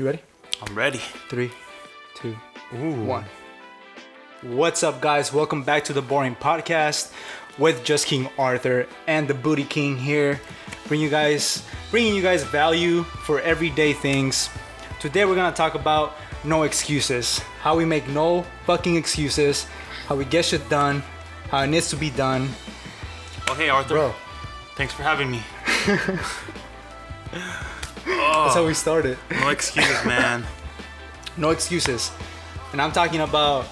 You ready? I'm ready. 3, 2, Ooh. 1. What's up, guys? Welcome back to the Boring Podcast with Just King Arthur and the Booty King here, bringing you guys value for everyday things. Today we're gonna talk about no excuses, how we make no fucking excuses, how we get shit done, how it needs to be done. Oh, hey, Arthur. Bro, Thanks for having me. that's how we started. No excuses, man. No excuses. And I'm talking about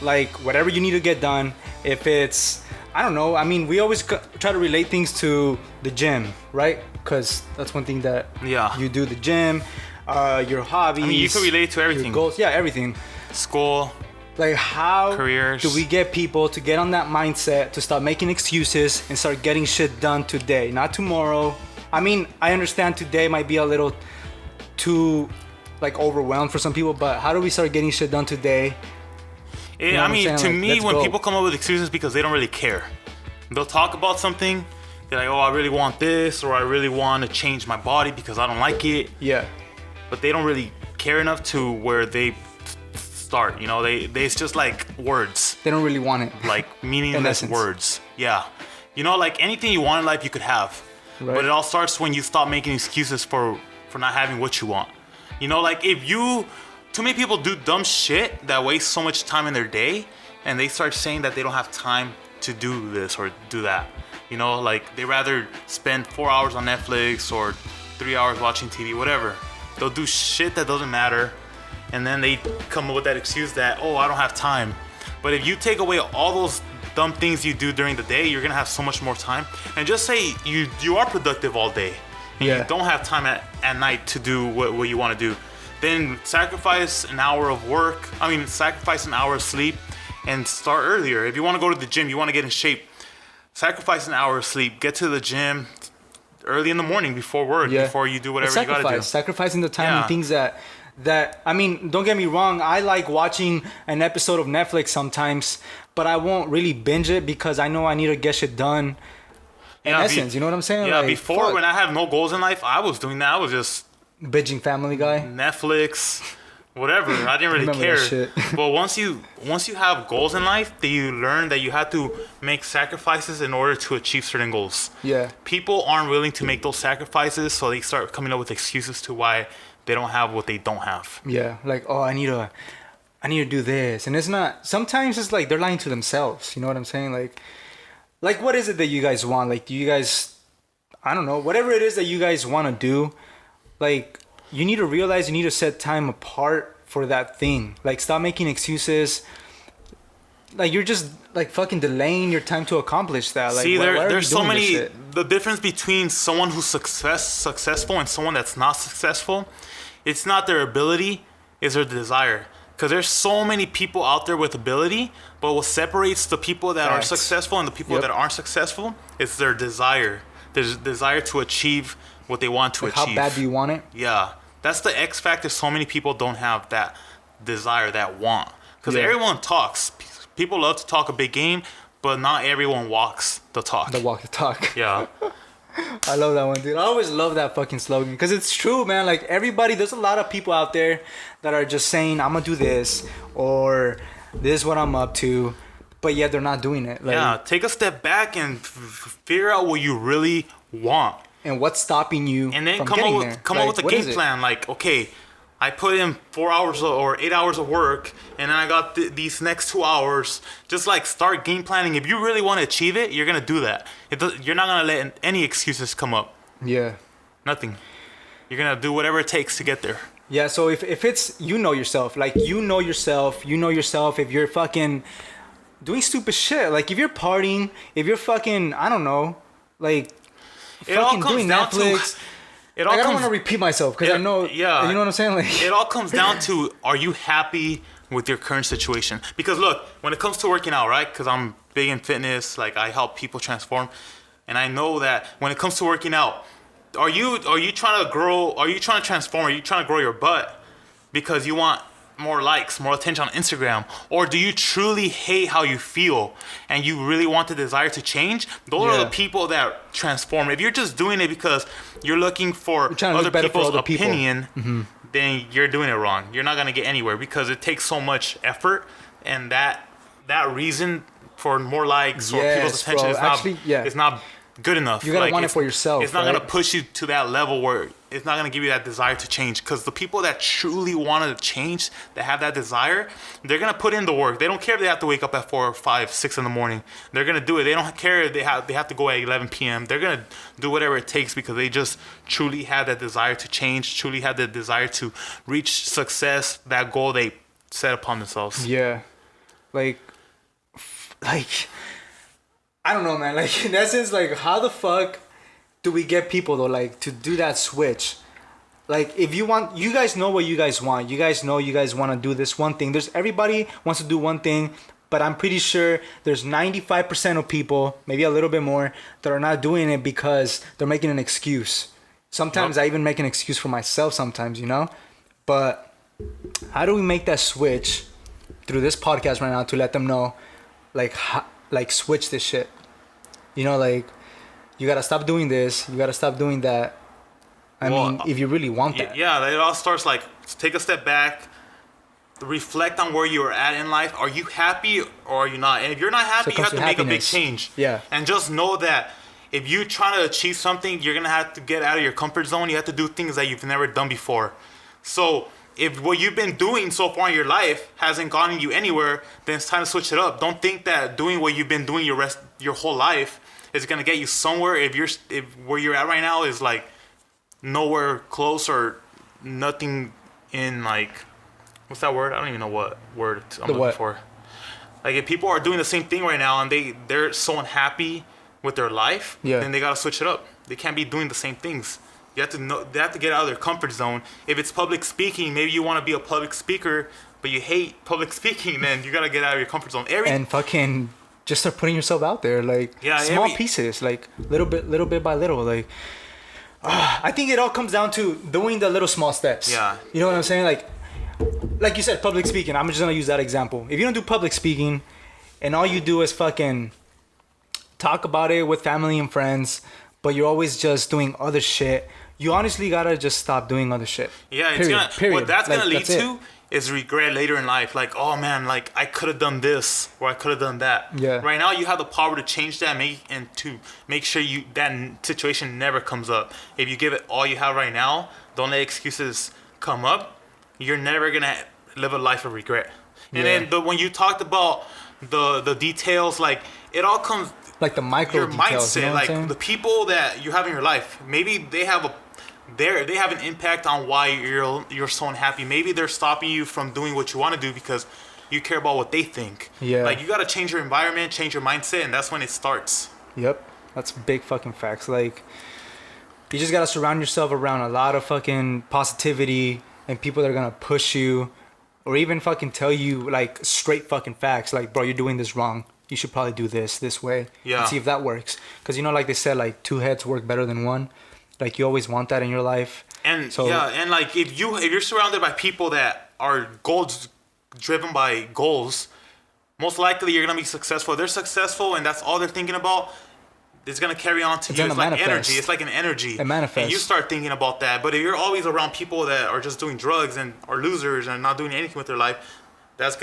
like whatever you need to get done. If it's, I don't know, I mean, we always try to relate things to the gym, right? Because that's one thing that you do, the gym, your hobbies. I mean, you can relate to everything. Your goals, yeah, everything. School. Like, how careers. do we get people to get on that mindset to stop making excuses and start getting shit done today, not tomorrow? I mean, I understand today might be a little too like overwhelmed for some people, but how do we start getting shit done today? You know, I mean, to me, when people come up with excuses because they don't really care. They'll talk about something. They're like, oh, I really want this, or I really want to change my body because I don't like it. Yeah. But they don't really care enough to where they start. You know, it's just like words. They don't really want it. Like meaningless words. Yeah. You know, like anything you want in life, you could have. Right. But it all starts when you stop making excuses for not having what you want. You know, like too many people do dumb shit that waste so much time in their day, and they start saying that they don't have time to do this or do that. You know, like they rather spend 4 hours on Netflix or 3 hours watching TV, whatever. They'll do shit that doesn't matter, and then they come up with that excuse that, oh, I don't have time. But if you take away all those dumb things you do during the day, you're gonna have so much more time. And just say you are productive all day, and you don't have time at night to do what you want to do. Then sacrifice an hour of work. Sacrifice an hour of sleep and start earlier. If you want to go to the gym, you want to get in shape, sacrifice an hour of sleep. Get to the gym early in the morning before work, before you do whatever you got to do. Sacrificing the time and things that, I mean, don't get me wrong. I like watching an episode of Netflix sometimes, but I won't really binge it because I know I need to get shit done. In essence, you know what I'm saying? Yeah, like, before when I had no goals in life, I was doing that. I was just binging Family Guy, Netflix, whatever. I didn't really care. But once you have goals in life, then you learn that you have to make sacrifices in order to achieve certain goals. Yeah. People aren't willing to make those sacrifices, so they start coming up with excuses to why they don't have what they don't have. Yeah, like, oh, I need to do this, and it's not. Sometimes it's like they're lying to themselves. You know what I'm saying? Like what is it that you guys want? Like, do you guys, I don't know, whatever it is that you guys want to do. Like, you need to realize you need to set time apart for that thing. Like, stop making excuses. Like, you're just, like, fucking delaying your time to accomplish that. Like, see, there's so many... The difference between someone who's successful and someone that's not successful, it's not their ability, it's their desire. Because there's so many people out there with ability, but what separates the people that are successful and the people that aren't successful is their desire. There's a desire to achieve what they want to achieve. How bad do you want it? Yeah. That's the X factor. So many people don't have that desire, that want. Because everyone talks. People love to talk a big game, but not everyone walks the talk. They walk the talk. Yeah. I love that one, dude. I always love that fucking slogan. Because it's true, man. Like, everybody, there's a lot of people out there that are just saying, I'm going to do this, or this is what I'm up to. But yet they're not doing it. Like, yeah. Take a step back and figure out what you really want. And what's stopping you and then from come getting there? Come up with a game plan. Like, okay, I put in 4 hours or 8 hours of work, and then I got these next 2 hours. Just like start game planning. If you really want to achieve it, you're gonna do that. You're not gonna let any excuses come up. Yeah. Nothing. You're gonna do whatever it takes to get there. Yeah. So if it's, you know yourself, like you know yourself if you're fucking doing stupid shit, like if you're partying, if you're fucking, I don't know, like. It all comes down to. I don't want to repeat myself because I know. Yeah. You know what I'm saying? Like, it all comes down to: are you happy with your current situation? Because look, when it comes to working out, right? Because I'm big in fitness. Like, I help people transform, and I know that when it comes to working out, are you trying to grow? Are you trying to transform? Are you trying to grow your butt because you want more likes, more attention on Instagram? Or do you truly hate how you feel and you really want the desire to change? Those are the people that transform. If you're just doing it because you're looking for other people's opinion, then you're doing it wrong. You're not gonna get anywhere because it takes so much effort, and that reason for more likes or people's attention is not good enough. You gotta want it for yourself. It's not gonna push you to that level where it's not gonna give you that desire to change. Because the people that truly want to change, that have that desire, they're gonna put in the work. They don't care if they have to wake up at 4, 5, 6 in the morning. They're gonna do it. They don't care if they have to go at 11 p.m. They're gonna do whatever it takes because they just truly have that desire to change. Truly have the desire to reach success, that goal they set upon themselves. Yeah, like. I don't know, man. Like, in essence, like, how the fuck do we get people, though, like, to do that switch? Like, if you want, you guys know what you guys want. You guys know you guys want to do this one thing. Everybody wants to do one thing, but I'm pretty sure there's 95% of people, maybe a little bit more, that are not doing it because they're making an excuse. Sometimes I even make an excuse for myself sometimes, you know? But how do we make that switch through this podcast right now to let them know, like switch this shit? You know, like, you gotta stop doing this, you gotta stop doing that. I mean, if you really want that. Yeah, it all starts like, take a step back, reflect on where you're at in life. Are you happy or are you not? And if you're not happy, you have to make a big change. Yeah. And just know that if you're trying to achieve something, you're gonna have to get out of your comfort zone. You have to do things that you've never done before. So if what you've been doing so far in your life hasn't gotten you anywhere, then it's time to switch it up. Don't think that doing what you've been doing your whole life is gonna get you somewhere. If where you're at right now is like nowhere close or nothing in, like, what's that word? I don't even know what word I'm looking for. Like, if people are doing the same thing right now and they're so unhappy with their life, then they gotta switch it up. They can't be doing the same things. You have to know. They have to get out of their comfort zone. If it's public speaking, maybe you want to be a public speaker, but you hate public speaking, then you gotta get out of your comfort zone. And fucking just start putting yourself out there, like, small pieces, like little bit by little. Like, I think it all comes down to doing the little small steps. Yeah. You know what I'm saying? Like you said, public speaking. I'm just gonna use that example. If you don't do public speaking, and all you do is fucking talk about it with family and friends, but you're always just doing other shit, you honestly gotta just stop doing other shit. Yeah, what that's gonna lead to is regret later in life. Like, oh man, like, I could have done this or I could have done that. Yeah. Right now, you have the power to change that, and to make sure that situation never comes up. If you give it all you have right now, don't let excuses come up. You're never gonna live a life of regret. And then when you talked about the details, like, it all comes, like, the micro details, mindset, you know what I'm saying? The people that you have in your life, maybe they have an impact on why you're so unhappy. Maybe they're stopping you from doing what you want to do because you care about what they think. Yeah. Like, you gotta change your environment, change your mindset, and that's when it starts. Yep, that's big fucking facts. Like, you just gotta surround yourself around a lot of fucking positivity and people that are gonna push you, or even fucking tell you, like, straight fucking facts. Like, bro, you're doing this wrong. You should probably do this way. Yeah. And see if that works. Because, you know, like they said, like, 2 heads work better than one. Like, you always want that in your life. And and like, if you're surrounded by people that are driven by goals, most likely you're gonna be successful. If they're successful and that's all they're thinking about, it's gonna carry on to you. It's like energy. It's like an energy. It manifests. And you start thinking about that. But if you're always around people that are just doing drugs and are losers and not doing anything with their life, that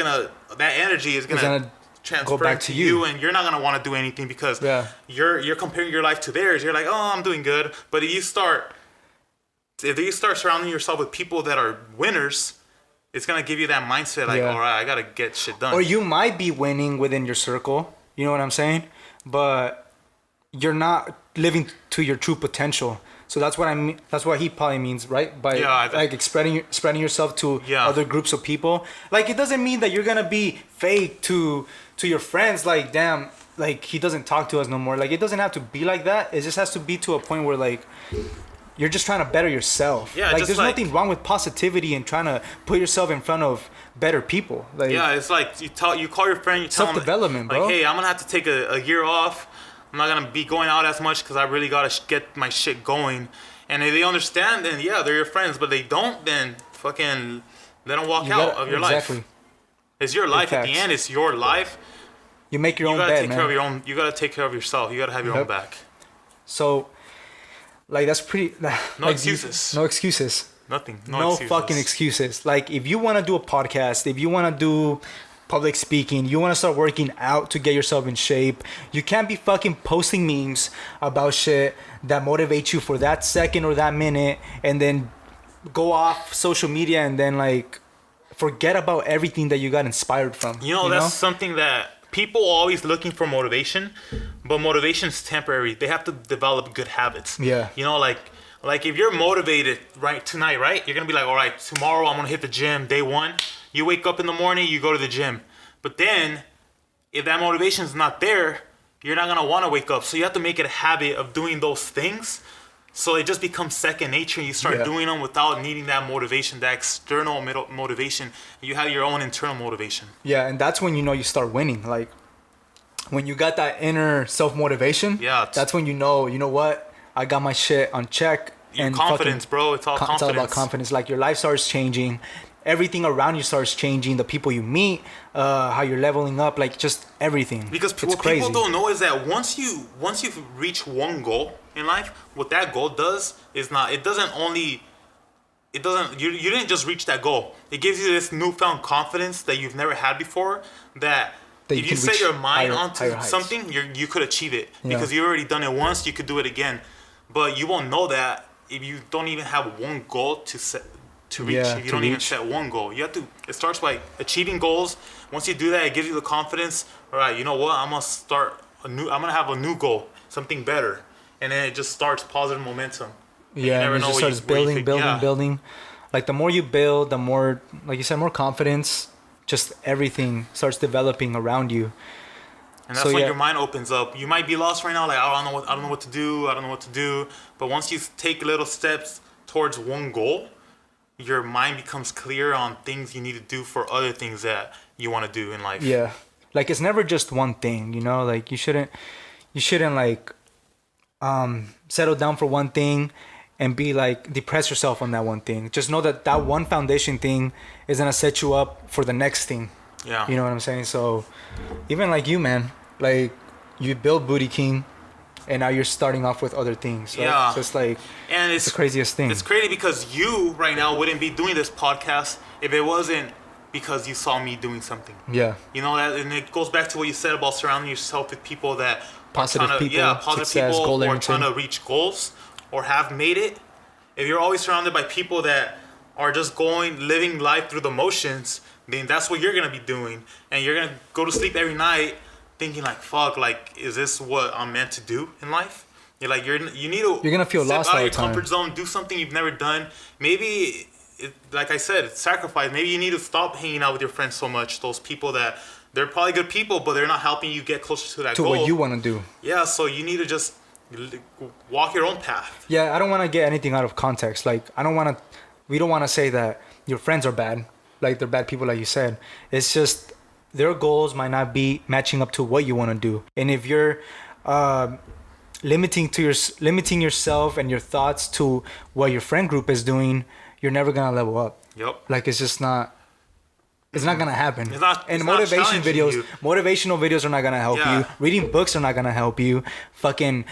energy is gonna transfer back to you, and you're not gonna want to do anything because you're comparing your life to theirs. You're like, oh, I'm doing good. But if you start surrounding yourself with people that are winners, it's gonna give you that mindset, like, all right, I gotta get shit done. Or you might be winning within your circle. You know what I'm saying? But you're not living to your true potential. So that's what I mean. That's what he probably means, right? By like spreading yourself to other groups of people. Like, it doesn't mean that you're gonna be fake to your friends. Like, damn, like, he doesn't talk to us no more. Like, it doesn't have to be like that. It just has to be to a point where, like, you're just trying to better yourself. Yeah, like, there's nothing wrong with positivity and trying to put yourself in front of better people. Like, yeah, it's like you call your friend, you tell self-development, them, bro. like, hey, I'm gonna have to take a year off. I'm not gonna be going out as much because I really gotta get my shit going. And if they understand, then they're your friends. But they don't, then fucking let them walk out of your life. It's your life at the end. It's your life. You make your own bed, man. You gotta take care of yourself. You gotta have your own back. So, like, that's pretty. No excuses. No excuses. Nothing. No excuses. fucking excuses. Like, if you want to do a podcast, if you want to do public speaking, you want to start working out to get yourself in shape, you can't be fucking posting memes about shit that motivate you for that second or that minute and then go off social media and then, like, forget about everything that you got inspired from. That's something that people are always looking for motivation, but motivation is temporary. They have to develop good habits. Yeah. Like if you're motivated tonight, right? You're gonna be like, all right, tomorrow I'm gonna hit the gym. Day one, you wake up in the morning, you go to the gym. But then, if that motivation is not there, you're not gonna want to wake up. So you have to make it a habit of doing those things. So it just becomes second nature. You start doing them without needing that motivation, that external motivation. You have your own internal motivation. Yeah, and that's when you start winning. Like, when you got that inner self-motivation, that's when you know what? I got my shit on check. Your confidence, bro. It's all confidence. It's all about confidence. Like, your life starts changing. Everything around you starts changing. The people you meet, how you're leveling up, like, just everything. Because what people don't know is that once you reach one goal in life, what that goal does is you didn't just reach that goal. It gives you this newfound confidence that you've never had before, that if you set your mind onto something, you could achieve it. Because you've already done it once, you could do it again. But you won't know that if you don't even have one goal to reach. If you don't even set one goal, you have to. It starts by achieving goals. Once you do that, it gives you the confidence. All right, you know what? I'm gonna have a new goal, something better, and then it just starts positive momentum. Yeah, and it just starts building. Like, the more you build, the more, like you said, more confidence. Just everything starts developing around you. And that's when your mind opens up. You might be lost right now, like, I don't know what to do. But once you take little steps towards one goal, your mind becomes clear on things you need to do for other things that you want to do in life. Yeah. Like, it's never just one thing, like, you shouldn't like settle down for one thing and be like, depress yourself on that one thing. Just know that one foundation thing is going to set you up for the next thing. Yeah. You know what I'm saying? So even like you, man, like, you built Booty King and now you're starting off with other things. Right? Yeah. So it's like, and it's the craziest thing. It's crazy because you right now wouldn't be doing this podcast if it wasn't because you saw me doing something. Yeah. And it goes back to what you said about surrounding yourself with people that positive people who are trying to reach goals or have made it. If you're always surrounded by people that are just living life through the motions, then that's what you're gonna be doing, and you're gonna go to sleep every night thinking like, fuck, like, is this what I'm meant to do in life? You're like, you're gonna feel lost out of your comfort zone, do something you've never done. Maybe, like I said, it's sacrifice. Maybe you need to stop hanging out with your friends so much. Those people that they're probably good people, but they're not helping you get closer to that goal. To what you want to do. Yeah, so you need to just walk your own path. Yeah, I don't want to get anything out of context. Like, we don't want to say that your friends are bad. Like, they're bad people, like you said. It's just their goals might not be matching up to what you want to do. And if you're limiting yourself and your thoughts to what your friend group is doing, you're never gonna level up. Yep. Like, it's just not. It's not gonna happen. Motivational videos are not gonna help you. Reading books are not gonna help you. Fucking,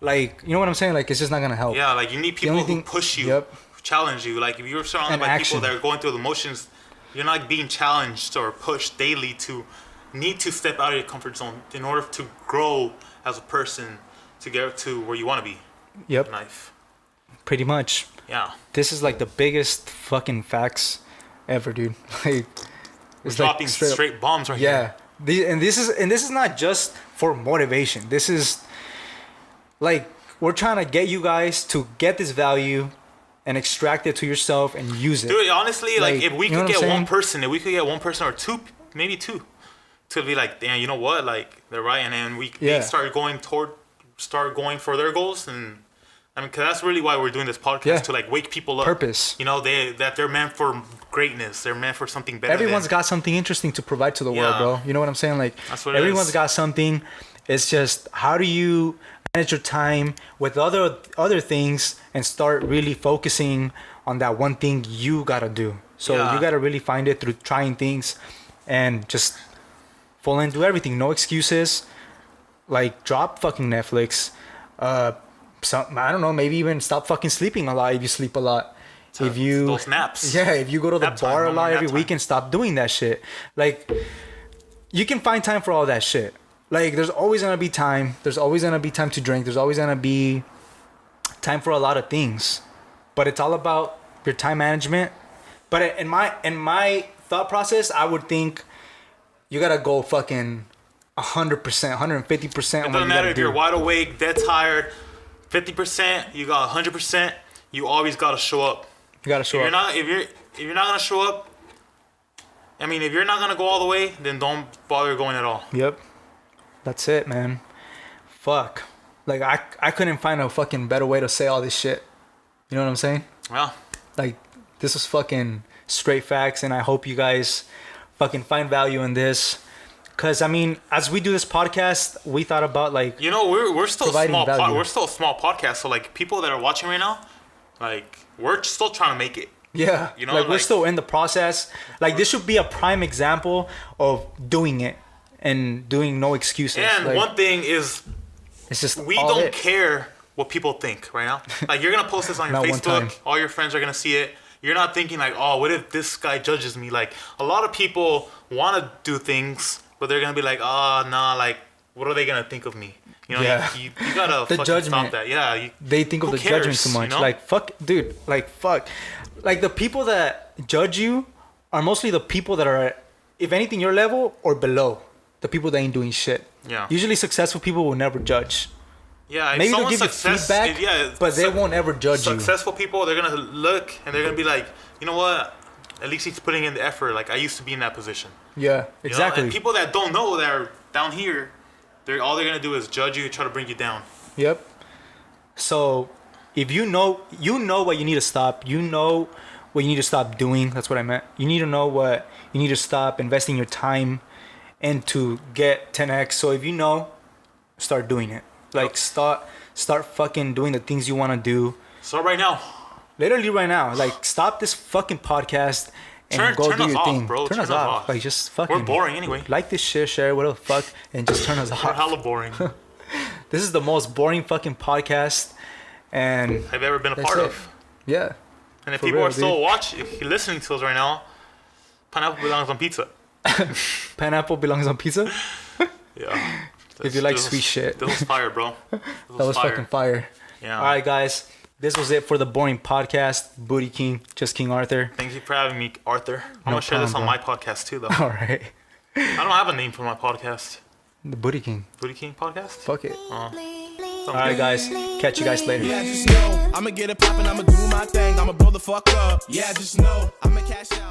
like, you know what I'm saying? Like, it's just not gonna help. Yeah, like, you need people who push you, challenge you. Like, if you're surrounded by people that are going through the motions, you're not being challenged or pushed daily to need to step out of your comfort zone in order to grow as a person to get to where you want to be. Yep. In life. Pretty much. Yeah. This is like the biggest fucking facts ever, dude. Like, we're dropping straight bombs right here. Yeah. This is not just for motivation. This is like, we're trying to get you guys to get this value and extract it to yourself and use it. Dude, honestly, like, if we could get one person or two, maybe two, to be like, damn, you know what? Like, they're right, and then they start going for their goals, and I mean, 'cause that's really why we're doing this podcast, to like wake people up. Purpose. You know, that they're meant for greatness. They're meant for something better. Everyone's got something interesting to provide to the world, bro. You know what I'm saying? Like, that's what everyone's got something. It's just, how do you manage your time with other things and start really focusing on that one thing you gotta do. So you gotta really find it through trying things and just fall into everything. No excuses. Like, drop fucking Netflix. I don't know, maybe even stop fucking sleeping a lot if you sleep a lot. if you those naps. Yeah, if you go to the Nap time, bar a no more lot nap every time. weekend, stop doing that shit. Like, you can find time for all that shit. Like, there's always gonna be time. There's always gonna be time to drink. There's always gonna be time for a lot of things. But it's all about your time management. But in my thought process, I would think you gotta go fucking 100%, 150%. It doesn't matter if you're wide awake, dead tired, 50%, you got 100%. You always gotta show up. You gotta show up. If you're not gonna show up, I mean, if you're not gonna go all the way, then don't bother going at all. Yep. That's it, man. Fuck. Like, I couldn't find a fucking better way to say all this shit. You know what I'm saying? Yeah. Like, this was fucking straight facts, and I hope you guys fucking find value in this. Cause I mean, as we do this podcast, we thought about like, you know, we're still small. value. We're still a small podcast, so like people that are watching right now, like we're still trying to make it. Yeah, you know, like we're still in the process. Like, this should be a prime example of doing it and doing no excuses. And like, one thing is, it's just we don't care what people think right now. Like, you're gonna post this on your Not one time. Facebook, all your friends are gonna see it. You're not thinking like, oh, what if this guy judges me? Like, a lot of people want to do things, but they're gonna be like, oh, nah, like, what are they gonna think of me? You know, Yeah. you gotta The fucking judgment. stop that. Yeah, They think of who the cares, judgment too much. you know? Like, fuck, dude. Like, fuck. Like, the people that judge you are mostly the people that are, if anything, your level or below. The people that ain't doing shit. Yeah. Usually, successful people will never judge. Yeah, if Maybe they'll someone's give you feedback, but they won't ever judge you. Successful people, they're gonna look and they're gonna be like, you know what? At least he's putting in the effort. Like, I used to be in that position. Yeah, You know? exactly. And people that don't know that are down here, they're gonna do is judge you, try to bring you down. Yep. So, if you know what you need to stop. You know what you need to stop doing. That's what I meant. You need to know what you need to stop investing your time and to get 10x. So if you know, start doing it. Like, start fucking doing the things you want to do. So right now, Literally right now. Like, stop this fucking podcast and go turn do us your off, thing. bro. Turn us off. Like, just fucking. we're boring anyway. Like this shit, share, whatever the fuck, and just turn us We're off. hella boring. This is the most boring fucking podcast, and I've ever been a that's part it. of. Yeah. And if For people real, are still dude. watching, if you're listening to us right now, pineapple belongs on pizza. Pineapple belongs on pizza. Yeah. If you like sweet shit. That was fire, bro. That was fucking fire. Yeah. All right, guys. This was it for the boring podcast. Booty King, just King Arthur. Thank you for having me, Arthur. I'm No gonna share this on problem, my podcast too, though. All right. I don't have a name for my podcast. The Booty King. Booty King podcast. Fuck it. All All right, guys. Catch you guys later. Yeah, just know I'ma get it poppin', I'ma do my thing, I'ma blow the fuck up. Yeah, just know I'ma cash out.